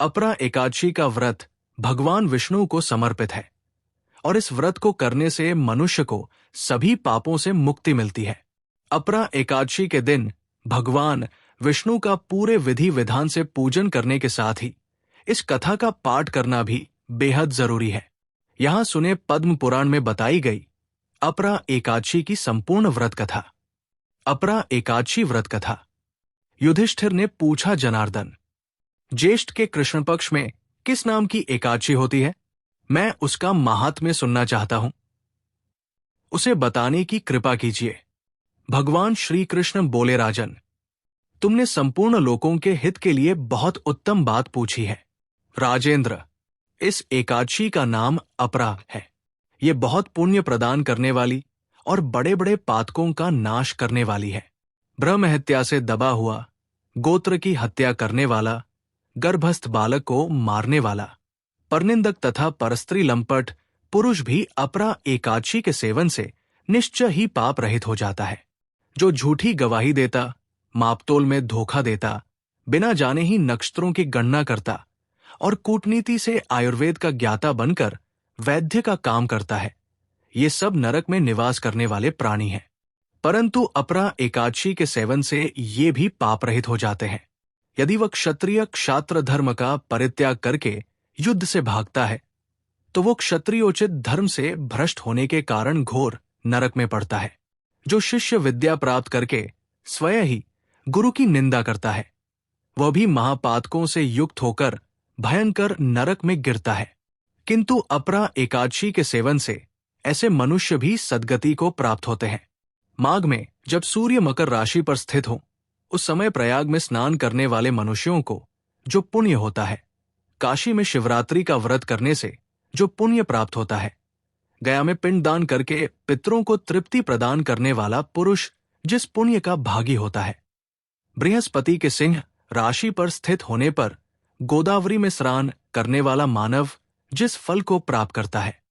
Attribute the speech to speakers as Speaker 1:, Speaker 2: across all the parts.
Speaker 1: अपरा एकादशी का व्रत भगवान विष्णु को समर्पित है और इस व्रत को करने से मनुष्य को सभी पापों से मुक्ति मिलती है। अपरा एकादशी के दिन भगवान विष्णु का पूरे विधि विधान से पूजन करने के साथ ही इस कथा का पाठ करना भी बेहद जरूरी है। यहां सुने पद्म पुराण में बताई गई अपरा एकादशी की संपूर्ण व्रत कथा। अपरा एकादशी व्रत कथा। युधिष्ठिर ने पूछा, जनार्दन, ज्येष्ठ के कृष्ण पक्ष में किस नाम की एकादशी होती है? मैं उसका महात्म्य सुनना चाहता हूं। उसे बताने की कृपा कीजिए। भगवान श्री कृष्ण बोले, राजन, तुमने संपूर्ण लोकों के हित के लिए बहुत उत्तम बात पूछी है। राजेंद्र, इस एकादशी का नाम अपरा है। ये बहुत पुण्य प्रदान करने वाली और बड़े बड़े पातकों का नाश करने वाली है। ब्रह्म हत्या से दबा हुआ, गोत्र की हत्या करने वाला, गर्भस्थ बालक को मारने वाला, परनिंदक तथा परस्त्री लंपट पुरुष भी अपरा एकादशी के सेवन से निश्चय ही पाप रहित हो जाता है। जो झूठी गवाही देता, मापतोल में धोखा देता, बिना जाने ही नक्षत्रों की गणना करता और कूटनीति से आयुर्वेद का ज्ञाता बनकर वैद्य का काम करता है, ये सब नरक में निवास करने वाले प्राणी हैं। परंतु अपरा एकादशी के सेवन से ये भी पाप रहित हो जाते हैं। यदि वह क्षत्रिय क्षात्र धर्म का परित्याग करके युद्ध से भागता है तो वो क्षत्रियोचित धर्म से भ्रष्ट होने के कारण घोर नरक में पड़ता है। जो शिष्य विद्या प्राप्त करके स्वयं ही गुरु की निंदा करता है, वह भी महापातकों से युक्त होकर भयंकर नरक में गिरता है। किंतु अपरा एकादशी के सेवन से ऐसे मनुष्य भी सद्गति को प्राप्त होते हैं। माघ में जब सूर्य मकर राशि पर स्थित हो, उस समय प्रयाग में स्नान करने वाले मनुष्यों को जो पुण्य होता है, काशी में शिवरात्रि का व्रत करने से जो पुण्य प्राप्त होता है, गया में पिंडदान करके पितरों को तृप्ति प्रदान करने वाला पुरुष जिस पुण्य का भागी होता है, बृहस्पति के सिंह राशि पर स्थित होने पर गोदावरी में स्नान करने वाला मानव जिस फल को प्राप्त करता है,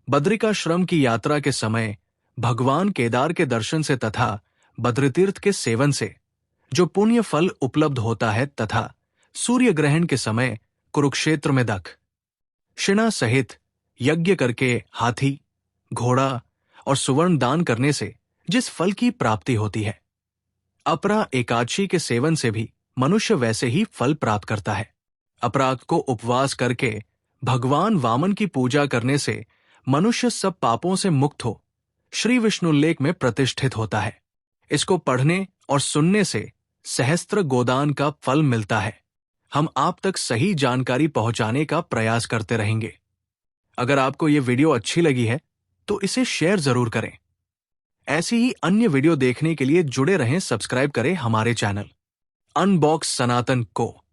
Speaker 1: बद्रिकाश्रम की यात्रा के समय भगवान केदार के दर्शन से तथा बद्रतीर्थ के सेवन से जो पुण्य फल उपलब्ध होता है, तथा सूर्य ग्रहण के समय कुरुक्षेत्र में दक्ष शिना सहित यज्ञ करके हाथी, घोड़ा और सुवर्ण दान करने से जिस फल की प्राप्ति होती है, अपरा एकादशी के सेवन से भी मनुष्य वैसे ही फल प्राप्त करता है। अपराग को उपवास करके भगवान वामन की पूजा करने से मनुष्य सब पापों से मुक्त हो श्री विष्णुलेख में प्रतिष्ठित होता है। इसको पढ़ने और सुनने से सहस्त्र गोदान का फल मिलता है। हम आप तक सही जानकारी पहुंचाने का प्रयास करते रहेंगे। अगर आपको ये वीडियो अच्छी लगी है तो इसे शेयर जरूर करें। ऐसी ही अन्य वीडियो देखने के लिए जुड़े रहें, सब्सक्राइब करें हमारे चैनल अनबॉक्स सनातन को।